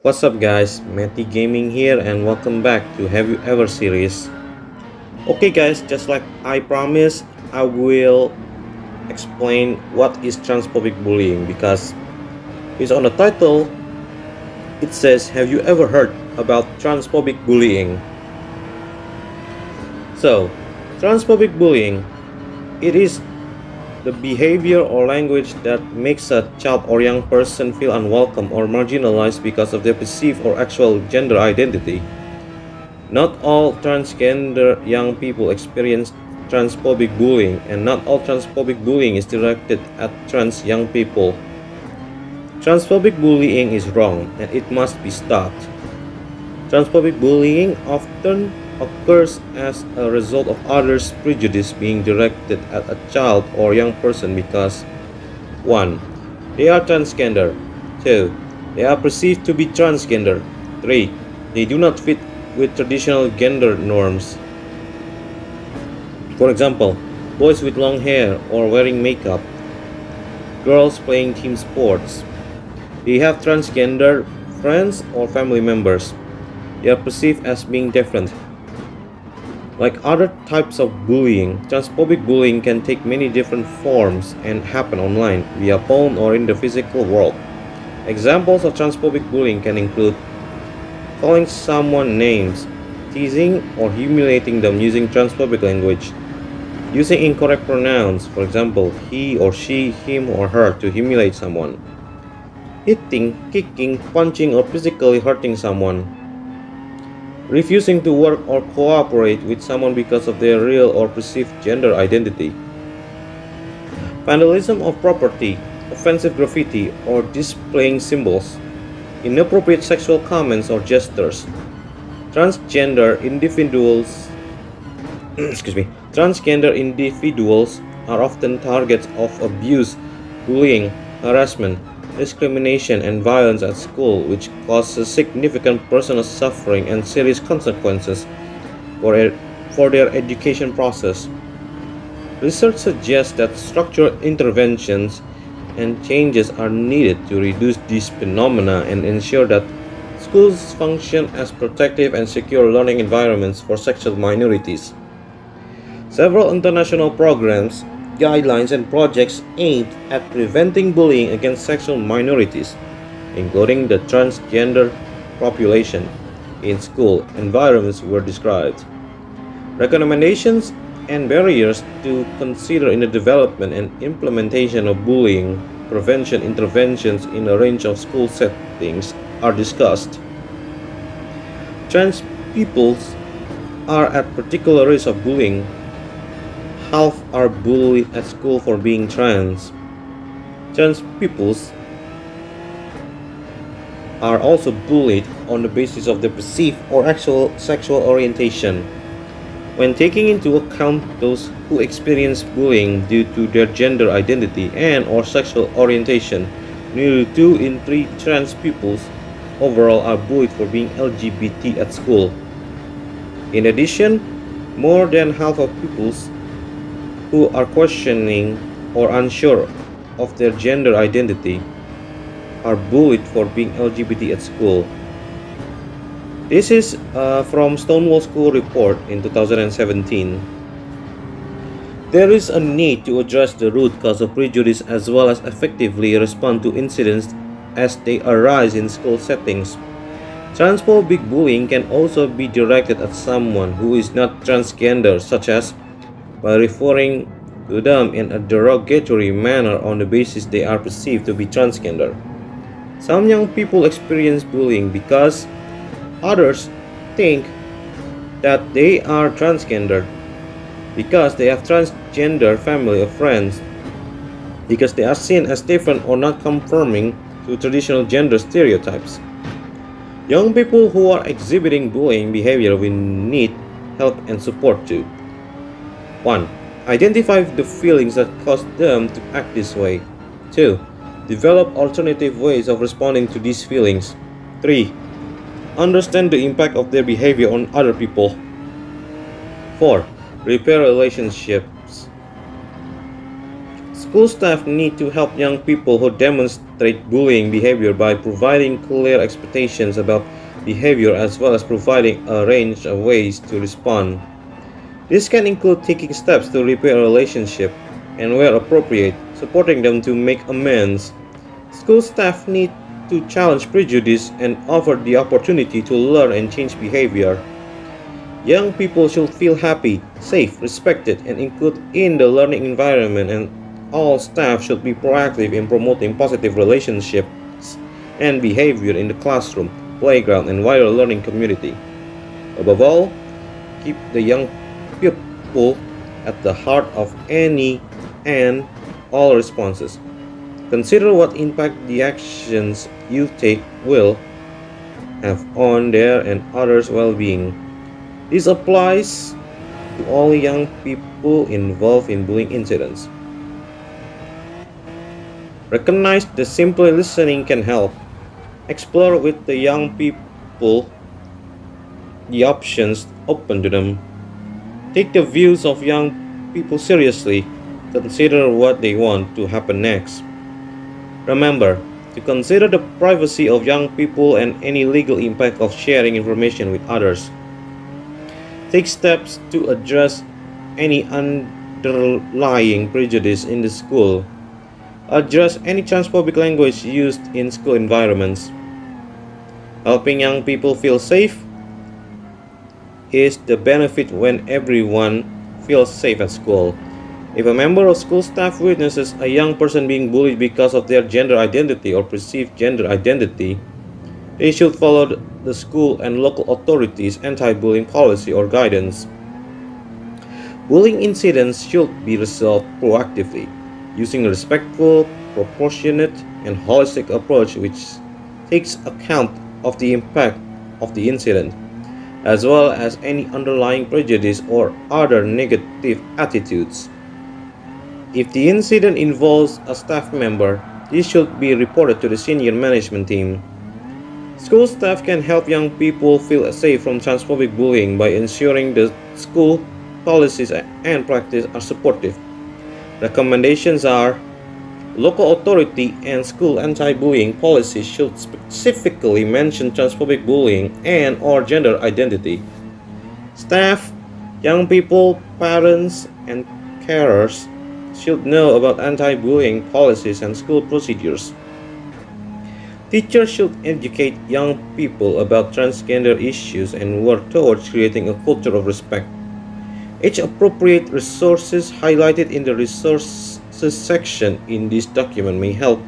What's up guys, Matthie Gaming here and welcome back to Have You Ever series. Okay guys, just like I promised, I will explain what is transphobic bullying because based on the title, it says have you ever heard about transphobic bullying? So, transphobic bullying, it is the behavior or language that makes a child or young person feel unwelcome or marginalized because of their perceived or actual gender identity. Not all transgender young people experience transphobic bullying, and not all transphobic bullying is directed at trans young people. Transphobic bullying is wrong and it must be stopped. Transphobic bullying often occurs as a result of others' prejudice being directed at a child or young person because 1. They are transgender. 2. They are perceived to be transgender. 3. They do not fit with traditional gender norms. For example, boys with long hair or wearing makeup, girls playing team sports. They have transgender friends or family members. They are perceived as being different. Like other types of bullying, transphobic bullying can take many different forms and happen online, via phone or in the physical world. Examples of transphobic bullying can include calling someone names, teasing or humiliating them using transphobic language, using incorrect pronouns, for example, he or she, him or her, to humiliate someone, hitting, kicking, punching, or physically hurting someone, refusing to work or cooperate with someone because of their real or perceived gender identity, vandalism of property, offensive graffiti, or displaying symbols, inappropriate sexual comments or gestures. Transgender individuals Transgender individuals are often targets of abuse, bullying, harassment, discrimination, and violence at school, which causes significant personal suffering and serious consequences for their education process. Research suggests that structural interventions and changes are needed to reduce these phenomena and ensure that schools function as protective and secure learning environments for sexual minorities. Several international programs, guidelines, and projects aimed at preventing bullying against sexual minorities, including the transgender population, in school environments were described. Recommendations and barriers to consider in the development and implementation of bullying prevention interventions in a range of school settings are discussed. Trans peoples are at particular risk of bullying. Half are bullied at school for being trans. Trans peoples are also bullied on the basis of their perceived or actual sexual orientation. When taking into account those who experience bullying due to their gender identity and or sexual orientation, nearly 2 in 3 trans peoples overall are bullied for being LGBT at school. In addition, more than half of pupils who are questioning or unsure of their gender identity are bullied for being LGBT at school. This is from Stonewall School report in 2017. There is a need to address the root cause of prejudice as well as effectively respond to incidents as they arise in school settings. Transphobic bullying can also be directed at someone who is not transgender, such as by referring to them in a derogatory manner on the basis they are perceived to be transgender. Some young people experience bullying because others think that they are transgender, because they have transgender family or friends, because they are seen as different or not conforming to traditional gender stereotypes. Young people who are exhibiting bullying behavior will need help and support too. 1. Identify the feelings that cause them to act this way. 2. Develop alternative ways of responding to these feelings. 3. Understand the impact of their behavior on other people. 4. Repair relationships. School staff need to help young people who demonstrate bullying behavior by providing clear expectations about behavior as well as providing a range of ways to respond. This can include taking steps to repair a relationship and, where appropriate, supporting them to make amends. School staff need to challenge prejudice and offer the opportunity to learn and change behavior. Young people should feel happy, safe, respected, and included in the learning environment, and all staff should be proactive in promoting positive relationships and behavior in the classroom, playground, and wider learning community. Above all, keep the young people at the heart of any and all responses. Consider what impact the actions you take will have on their and others' well-being. This applies to all young people involved in bullying incidents. Recognize that simply listening can help. Explore with the young people the options open to them. Take the views of young people seriously. Consider what they want to happen next. Remember to consider the privacy of young people and any legal impact of sharing information with others. Take steps to address any underlying prejudice in the school. Address any transphobic language used in school environments. Helping young people feel safe is the benefit when everyone feels safe at school. If a member of school staff witnesses a young person being bullied because of their gender identity or perceived gender identity, they should follow the school and local authorities' anti-bullying policy or guidance. Bullying incidents should be resolved proactively, using a respectful, proportionate, and holistic approach which takes account of the impact of the incident, as well as any underlying prejudice or other negative attitudes. If the incident involves a staff member, this should be reported to the senior management team. School staff can help young people feel safe from transphobic bullying by ensuring the school policies and practice are supportive. Recommendations are: local authority and school anti-bullying policies should specifically mention transphobic bullying and or gender identity. Staff, young people, parents, and carers should know about anti-bullying policies and school procedures. Teachers should educate young people about transgender issues and work towards creating a culture of respect. Each appropriate resources highlighted in the resources section in this document may help.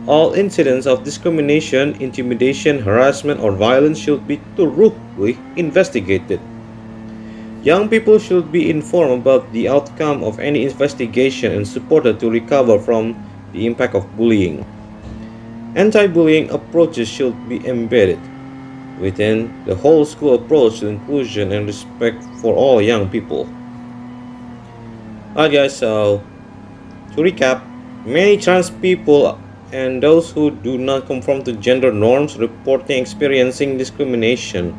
All incidents of discrimination, intimidation, harassment, or violence should be thoroughly investigated. Young people should be informed about the outcome of any investigation and supported to recover from the impact of bullying. Anti-bullying approaches should be embedded within the whole school approach to inclusion and respect for all young people. Alright guys, so to recap, many trans people and those who do not conform to gender norms reporting experiencing discrimination.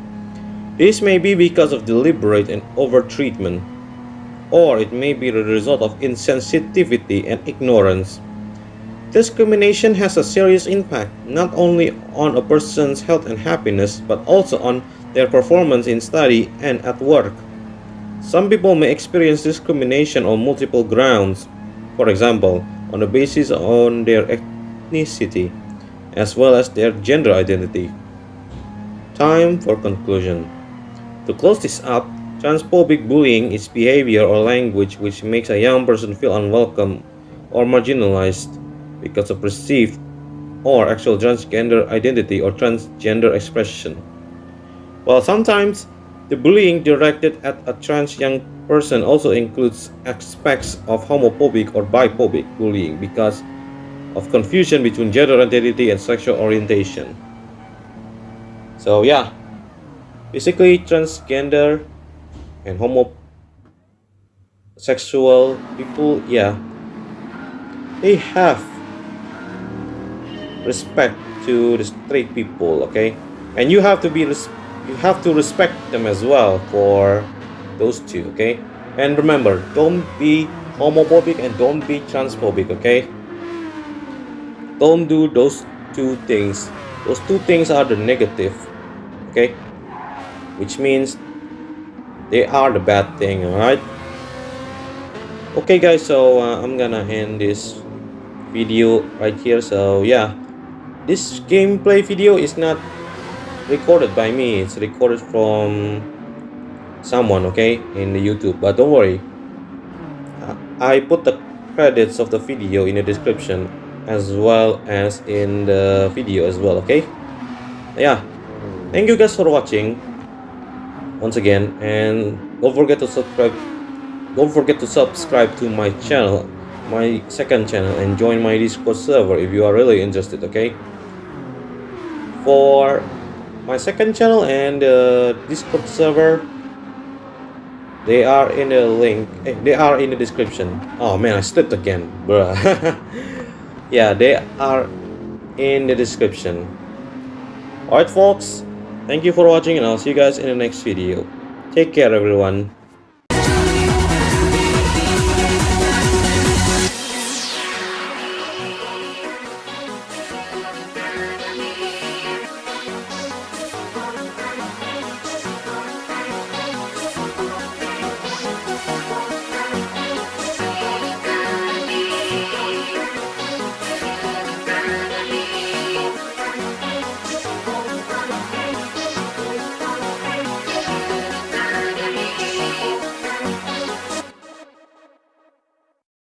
This may be because of deliberate and overt treatment, or it may be the result of insensitivity and ignorance. Discrimination has a serious impact not only on a person's health and happiness, but also on their performance in study and at work. Some people may experience discrimination on multiple grounds, for example, on the basis of their ethnicity, as well as their gender identity. Time for conclusion. To close this up, transphobic bullying is behavior or language which makes a young person feel unwelcome or marginalized because of perceived or actual transgender identity or transgender expression. While sometimes the bullying directed at a trans young person also includes aspects of homophobic or biphobic bullying because of confusion between gender identity and sexual orientation. So yeah, basically transgender and homosexual people, yeah, they have respect to the straight people, okay, and you have to respect them as well for those two, okay. And remember, don't be homophobic and don't be transphobic, okay? Don't do those two things. Those two things are the negative, okay? Which means they are the bad thing, alright? Okay guys, so I'm gonna end this video right here. So yeah, this gameplay video is not recorded by me, it's recorded from someone, okay, in the YouTube. But don't worry, I put the credits of the video in the description as well as in the video as well, okay? Yeah, thank you guys for watching once again, and don't forget to subscribe to my channel, my second channel, and join my Discord server if you are really interested, okay? For my second channel and Discord server, they are in the link. They are in the description. Oh man, I slipped again, bruh. Yeah, they are in the description. Alright folks, thank you for watching, and I'll see you guys in the next video. Take care everyone.